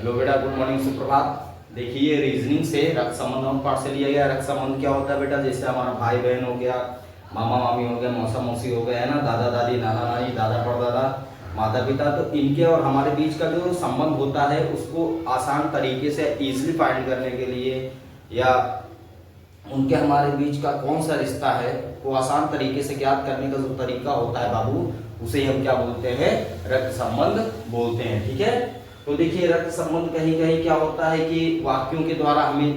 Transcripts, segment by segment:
Hello बेटा, good morning, सुप्रभात। देखिए रीजनिंग से रक्त संबंध पाठ से लिया गया। रक्त संबंध क्या होता है बेटा? जैसे हमारा भाई बहन हो गया, मामा मामी हो गया, मौसा मौसी हो गया, है ना, दादा दादी, नाना नानी, दादा परदादा, माता पिता। तो इनके और हमारे बीच का जो संबंध होता है उसको आसान तरीके से इजीली फाइंड करने के लिए, या उनके हमारे बीच का कौन सा रिश्ता है वो आसान तरीके से ज्ञात करने का जो तरीका होता है बाबू, उसे हम क्या बोलते हैं? रक्त संबंध बोलते हैं। ठीक है, तो देखिए रक्त संबंध कहीं कहीं क्या होता है कि वाक्यों के द्वारा हमें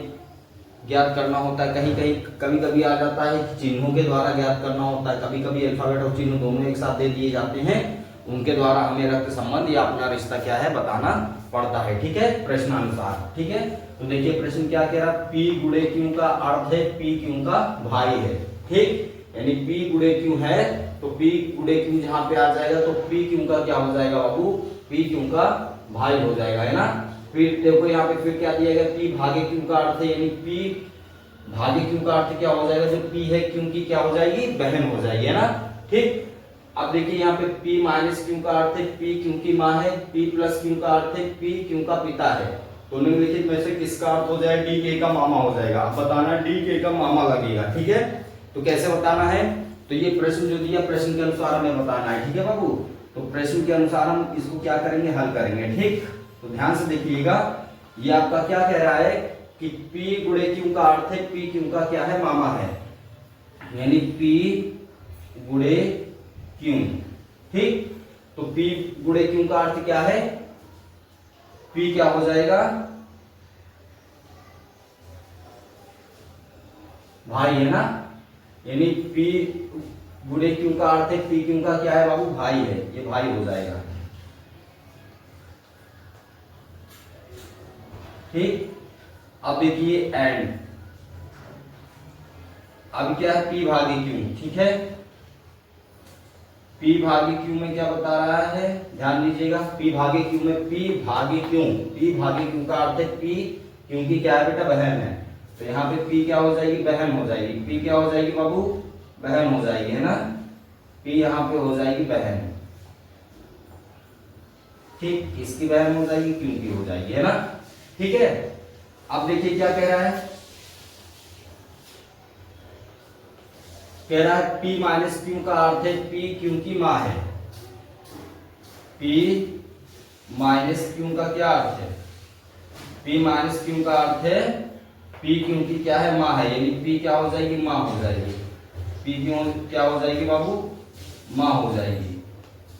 ज्ञात करना होता है, कहीं कहीं कभी कभी आ जाता है कि चिन्हों के द्वारा ज्ञात करना होता है, कभी कभी अल्फाबेट और चिन्ह दोनों एक साथ दे दिए जाते हैं, उनके द्वारा हमें रक्त संबंध या अपना रिश्ता क्या है बताना पड़ता है। ठीक है, प्रश्नानुसार। ठीक है, तो देखिए प्रश्न क्या कह रहा है? पी गुणे क्यू का अर्थ है पी क्यू का भाई है। ठीक, यानी पी गुणे क्यू है तो पी गुणे क्यू जहां पे आ जाएगा तो पी क्यू का क्या हो जाएगा बाबू? पी क्यू का भाई हो जाएगा, है ना। फिर देखो यहाँ पे फिर क्या दिया गया? पी भागे क्यू का अर्थ है, यानी पी भागे क्यू का अर्थ क्या हो जाएगा? जो पी है क्यू की क्या हो जाएगी? बहन हो जाएगी, है ना। ठीक, अब देखिए यहाँ पे p माइनस क्यू का अर्थ है p क्यू की माँ है, p प्लस क्यू का अर्थ है p क्यू का पिता है। तो निम्नलिखित में से किसका अर्थ हो जाएगा? डी के का मामा हो जाएगा। अब बताना डी के का मामा लगेगा। ठीक है, तो कैसे बताना है? तो ये प्रश्न जो दिया प्रश्न के अनुसार हमें बताना है। ठीक है बाबू, तो प्रश्न के अनुसार हम इसको क्या करेंगे? हल करेंगे। ठीक, तो ध्यान से देखिएगा, ये आपका क्या कह रहा है कि p गुणे क्यू का अर्थ है p क्यू का क्या है? मामा है, यानी p गुणे क्यू। ठीक, तो p गुणे क्यू का अर्थ क्या है? p क्या हो जाएगा? भाई, है ना, यानी p गुणे क्यू का अर्थ है p क्यू का क्या है बाबू? भाई है, ये भाई हो जाएगा। ठीक, अब देखिए एंड, अब क्या है? p भागे क्यू। ठीक है, p भागे क्यू में क्या बता रहा है? ध्यान दीजिएगा, p भागे क्यू में p भागे क्यू, p भागे क्यू का अर्थ है p क्यू की क्या है बेटा? बहन है। तो यहाँ पे p क्या हो जाएगी? बहन हो जाएगी। p क्या हो जाएगी बाबू? बहन हो जाएगी, है ना। p यहाँ पे हो जाएगी बहन। ठीक, किसकी बहन हो जाएगी? क्यू की हो जाएगी, है ना। ठीक है, अब देखिए क्या कह रहा है? कह रहा है p माइनस क्यू का अर्थ है p क्यू की माँ है। p माइनस क्यू का क्या अर्थ है? p माइनस क्यू का अर्थ है p क्यू की क्या है? माँ है, यानी p क्या हो जाएगी? माँ हो जाएगी। p क्यों क्या हो जाएगी बाबू? माँ हो जाएगी।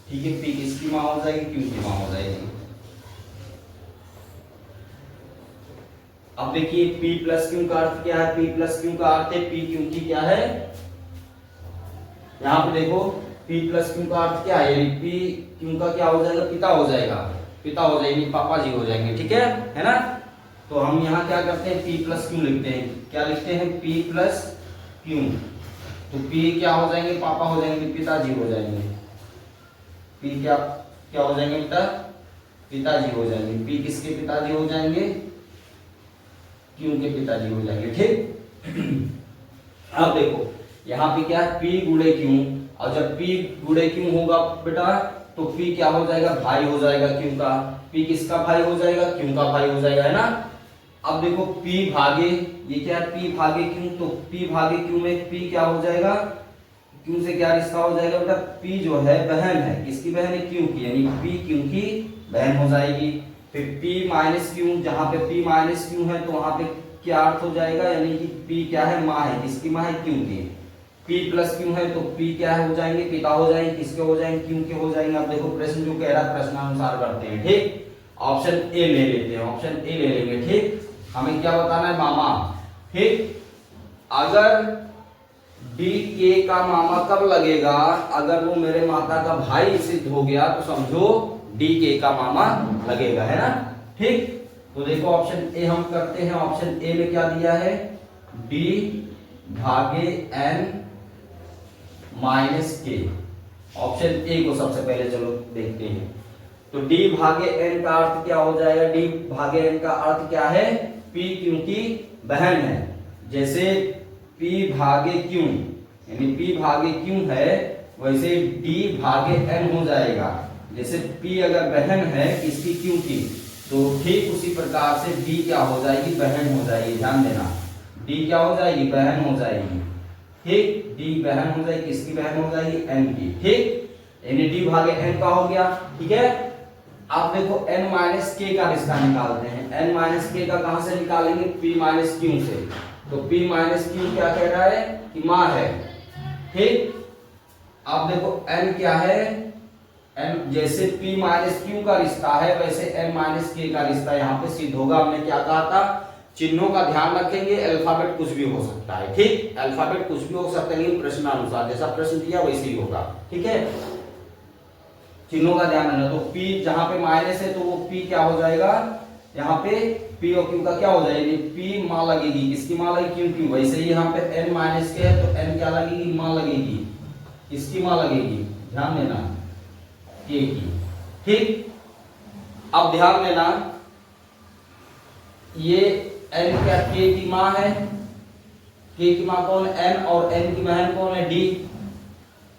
ठीक है, p किसकी माँ हो जाएगी? क्यू की माँ हो जाएगी। अब देखिए p प्लस क्यू का अर्थ क्या है? p प्लस क्यू का अर्थ है p क्यू की क्या है? यहाँ पे देखो p प्लस क्यू का अर्थ क्या है? यानी p क्यू का क्या हो जाएगा? पिता हो जाएगा, पिता हो जाएगी, पापा जी हो जाएंगे। ठीक है ना। तो हम यहाँ क्या करते हैं? p प्लस क्यू लिखते हैं। क्या लिखते हैं? p plus Q. तो p क्या हो जाएंगे? पापा हो जाएंगे, पिताजी हो जाएंगे। p क्या क्या हो जाएंगे बेटा? पिताजी हो जाएंगे। p किसके पिताजी हो जाएंगे? क्यू के पिताजी हो जाएंगे। ठीक, अब देखो यहाँ पे क्या है? p गुणे क्यू, और जब p गुणे क्यू होगा बेटा तो p क्या हो जाएगा? भाई हो जाएगा क्यू का। p किसका भाई हो जाएगा? क्यू का भाई हो जाएगा, है ना। अब देखो p भागे, ये क्या है? p भागे क्यू, तो p भागे क्यू में p क्या हो जाएगा? क्यू से क्या रिश्ता हो जाएगा बेटा? p जो है बहन है, किसकी बहन है? क्यू की, यानी p क्यू की बहन हो जाएगी। फिर p माइनस क्यू, जहां पे p माइनस क्यू है तो वहां पे क्या अर्थ हो जाएगा? यानी कि p क्या है? माँ है, किसकी माँ है? क्यू की। p प्लस क्यू है तो p क्या है? हो जाएंगे, पिता हो जाएंगे, किसके हो जाएंगे? क्यू के हो जाएंगे। अब देखो प्रश्न जो कह रहा है प्रश्नानुसार करते हैं। ठीक, ऑप्शन ए ले लेते हैं, ऑप्शन ए ले लेंगे। ठीक, हमें क्या बताना है? मामा। ठीक, अगर डी के का मामा कब लगेगा? अगर वो मेरे माता का भाई सिद्ध हो गया तो समझो डी के का मामा लगेगा, है ना। ठीक, तो देखो ऑप्शन ए हम करते हैं। ऑप्शन ए में क्या दिया है? डी भागे एन माइनस के। ऑप्शन ए को सबसे पहले चलो देखते हैं। तो d भागे n का अर्थ क्या हो जाएगा? d भागे n का अर्थ क्या है? p क्योंकि बहन है। जैसे p भागे q, यानी p भागे q है, वैसे d भागे n हो जाएगा। जैसे p अगर बहन है किसकी? q की, तो ठीक उसी प्रकार से डी क्या हो जाएगी, बहन हो जाएगी। ध्यान देना, डी क्या हो जाएगी, बहन हो जाएगी। ठीक, डी बहन हो जाएगी, किसकी बहन हो जाएगी, एन की। ठीक, यानी डी भागे एन का हो गया। ठीक है, आप देखो n माइनस के का रिश्ता निकालते हैं। n माइनस के का कहां से निकालेंगे, p माइनस क्यू से। तो p माइनस क्यू क्या कह रहा है कि माँ है। ठीक, आप देखो n क्या है, n जैसे p माइनस क्यू का रिश्ता है वैसे n माइनस के का रिश्ता यहाँ पे सिद्ध होगा। हमने क्या कहा था, चिन्हों का ध्यान रखेंगे, अल्फाबेट कुछ भी हो सकता है। ठीक, अल्फाबेट कुछ भी हो सकता है, लेकिन प्रश्नानुसार जैसा प्रश्न दिया वैसे ही होगा। ठीक है, चिन्हों का ध्यान रखना। तो P जहां पे माइनस है तो वो P क्या हो जाएगा, यहाँ पे P और Q का क्या हो जाएगी, P माँ लगेगी, किसकी माँ लगेगी, Q की। वैसे ही यहाँ पे N माइनस के है तो N क्या लगेगी, माँ लगेगी, किसकी माँ लगेगी, ध्यान देना, K की। ठीक, अब ध्यान देना, ये N क्या K की माँ है, K की माँ कौन है, N, और N की बहन कौन है, D।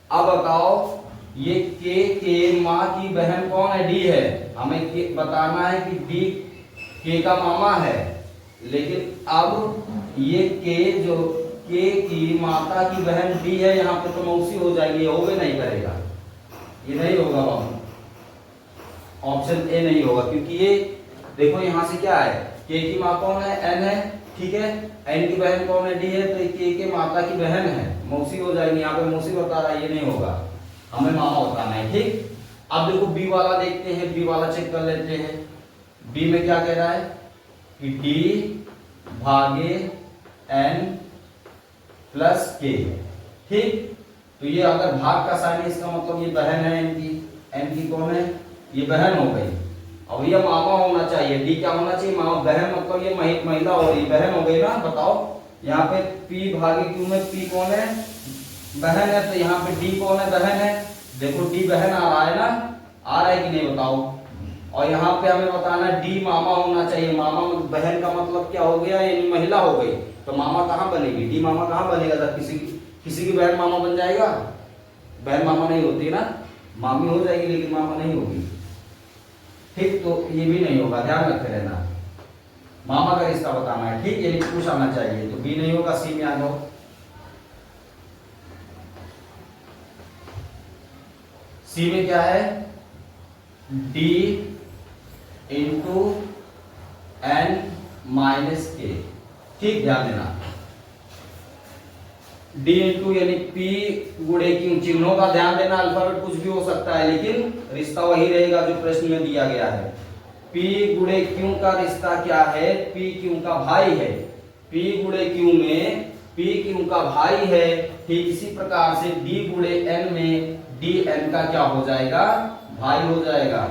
अब बताओ ये के माँ की बहन कौन है, डी है। हमें बताना है कि डी के का मामा है, लेकिन अब ये के जो के की माता की बहन डी है, यहाँ पे तो मौसी हो जाएगी, होगे नहीं करेगा, ये नहीं होगा बाबू, ऑप्शन ए नहीं होगा। क्योंकि ये देखो यहाँ से क्या है, के की माँ कौन है, एन है। ठीक है, एन की बहन कौन है, डी है, तो के माता की बहन है, मौसी हो जाएगी। यहाँ पे मौसी बता रहा है, ये नहीं होगा, हमें मामा बताना है। ठीक, अब देखो बी वाला देखते हैं, बी वाला चेक कर लेते हैं। बी में क्या कह रहा है कि डी भागे एन प्लस के। ठीक, तो ये अगर भाग का साइन है इसका मतलब ये बहन है एन की। एन की कौन है, ये बहन हो गई, और ये मामा होना चाहिए। डी क्या होना चाहिए, मामा। बहन मतलब ये महिला हो रही, बहन हो गई ना। बताओ यहाँ पे पी भागे क्यू में पी कौन है, बहन है, तो यहाँ पे डी कौन है, बहन है। देखो डी बहन आ रहा है ना, आ रहा है कि नहीं बताओ। और यहाँ पे हमें बताना डी मामा होना चाहिए। मामा बहन का मतलब क्या हो गया, यानी महिला हो गई, तो मामा कहाँ बनेगी, डी मामा कहाँ बनेगा। जब किसी की बहन मामा बन जाएगा, बहन मामा नहीं होती ना, मामी हो जाएगी लेकिन मामा नहीं होगी। ठीक, तो ये भी नहीं होगा, ध्यान रखे रहना, मामा का रिश्ता बताना है। ठीक, ये कुछ आना चाहिए, तो बी नहीं होगा, सी में आ जाओ। सी में क्या है, डी इंटू एन माइनस के। ठीक, ध्यान देना, डी इंटू यानी पी गुणे क्यू। चिन्हों का ध्यान देना, अल्फाबेट कुछ भी हो सकता है लेकिन रिश्ता वही रहेगा जो प्रश्न में दिया गया है। पी गुणे क्यू का रिश्ता क्या है, पी क्यू का भाई है। पी गुणे क्यू में पी क्यू का भाई है। ठीक इसी प्रकार से डी गुणे एन में डी एन का क्या हो जाएगा, भाई हो जाएगा।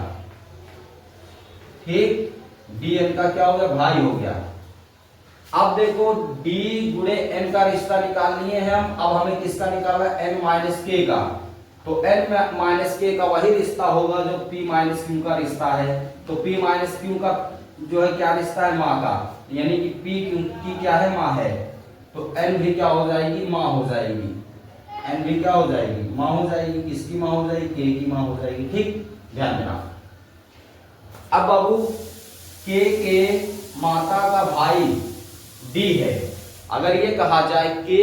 ठीक, डी एन का क्या हो गया, भाई हो गया। अब देखो d गुणे n का रिश्ता निकाल लिए हैं हम। अब हमें किसका निकालना है, n माइनस के का। तो n माइनस के का वही रिश्ता होगा जो p माइनस क्यू का रिश्ता है। तो p माइनस क्यू का जो है क्या रिश्ता है, माँ का, यानी कि p की क्या है, माँ है। तो n भी क्या हो जाएगी, माँ हो जाएगी। n भी क्या हो जाएगी, माँ हो जाएगी। किसकी माँ हो जाएगी, k की माँ हो जाएगी। ठीक, ध्यान देना। अब बाबू के माता का भाई डी है। अगर ये कहा जाए के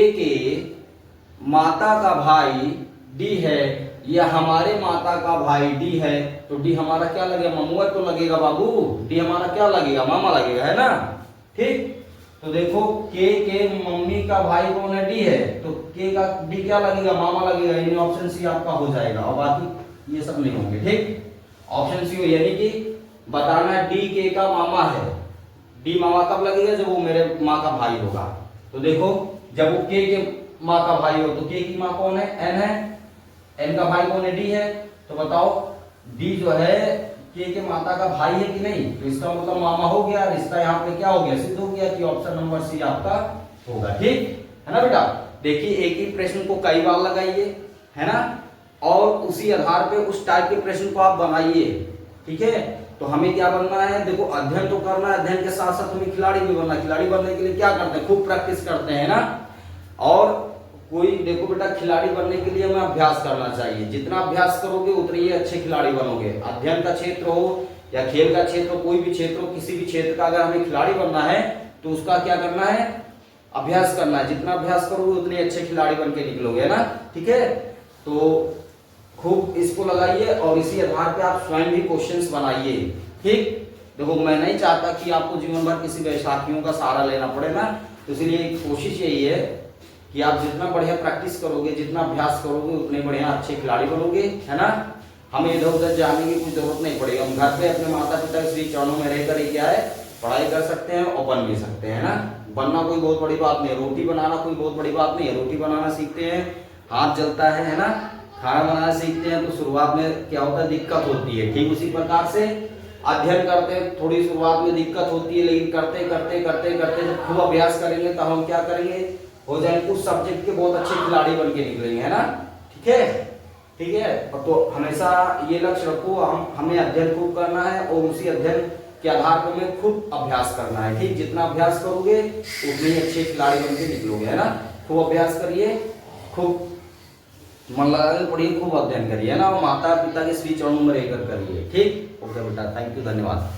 माता का भाई डी है, या हमारे माता का भाई डी है, तो डी हमारा क्या लगेगा, ममुआ तो लगेगा बाबू। डी हमारा क्या लगेगा, मामा लगेगा, है ना। ठीक, तो देखो के मम्मी का भाई कौन है, डी है, तो के का डी क्या लगेगा, मामा लगेगा। यानी ऑप्शन सी आपका हो जाएगा, और बाकी ये सब नहीं होंगे। ठीक, ऑप्शन सी, यानी कि बताना डी के का मामा है। डी मामा कब लगेगा, जब वो मेरे माँ का भाई होगा। तो देखो जब वो के माँ का भाई हो, तो के की माँ कौन है, एन है, एन का भाई कौन है, डी है। तो बताओ डी जो है के माता का भाई है कि नहीं, तो इसका मतलब मामा हो गया। रिश्ता यहाँ पे क्या हो गया, सिद्ध हो गया कि ऑप्शन नंबर सी आपका होगा। ठीक है ना बेटा। देखिए एक ही प्रश्न को कई बार लगाइए, है ना, और उसी आधार पे उस टाइप के प्रश्न को आप बनाइए। ठीक है, तो हमें क्या बनना है, देखो अध्ययन तो करना है, अध्ययन के साथ साथ हमें खिलाड़ी भी बनना। खिलाड़ी बनने के लिए क्या करते हैं, खूब प्रैक्टिस करते हैं ना। और कोई देखो बेटा, खिलाड़ी बनने के लिए हमें अभ्यास करना चाहिए। जितना अभ्यास करोगे उतने ही अच्छे खिलाड़ी बनोगे। अध्ययन का क्षेत्र हो या खेल का क्षेत्र, कोई भी क्षेत्र हो, किसी भी क्षेत्र का अगर हमें खिलाड़ी बनना है तो उसका क्या करना है, अभ्यास करना है। जितना अभ्यास करोगे उतने अच्छे खिलाड़ी बन के निकलोगे, है ना। ठीक है, तो खूब इसको लगाइए और इसी आधार पे आप स्वयं भी क्वेश्चंस बनाइए। ठीक, देखो मैं नहीं चाहता कि आपको जीवन भर किसी बैसाखियों का सहारा लेना पड़े ना, तो इसलिए कोशिश यही है कि आप जितना बढ़िया प्रैक्टिस करोगे, जितना अभ्यास करोगे, उतने बढ़िया अच्छे खिलाड़ी बनोगे, है ना। हमें इधर उधर जाने की कोई जरूरत नहीं पड़ेगी, हम घर पे अपने माता पिता के श्री चरणों में रहकर ही क्या है, पढ़ाई कर सकते हैं और बन भी सकते हैं ना। बनना कोई बहुत बड़ी बात नहीं है, रोटी बनाना कोई बहुत बड़ी बात नहीं है, रोटी बनाना सीखते हैं, हाथ जलता है ना। खाना बनाना सीखते हैं तो शुरुआत में क्या होता है, दिक्कत होती है। ठीक उसी प्रकार से अध्ययन करते हैं, थोड़ी शुरुआत में दिक्कत होती है, लेकिन करते करते करते करते जब खूब अभ्यास करेंगे तो हम क्या करेंगे, हो जाएंगे उस सब्जेक्ट के बहुत अच्छे खिलाड़ी बन के निकलेंगे, है ना। ठीक है, ठीक है, तो हमेशा ये लक्ष्य रखो, हमें अध्ययन खूब करना है और उसी अध्ययन के आधार पर हमें खूब अभ्यास करना है। ठीक, जितना अभ्यास करोगे उतने ही अच्छे खिलाड़ी बन के निकलोगे, है ना। खूब अभ्यास करिए, खूब मन लगा के पढ़िए, खूब अध्ययन करिए, है ना, और माता पिता के श्री चरणों में रहकर करिए। ठीक, ओके बेटा, थैंक यू, धन्यवाद।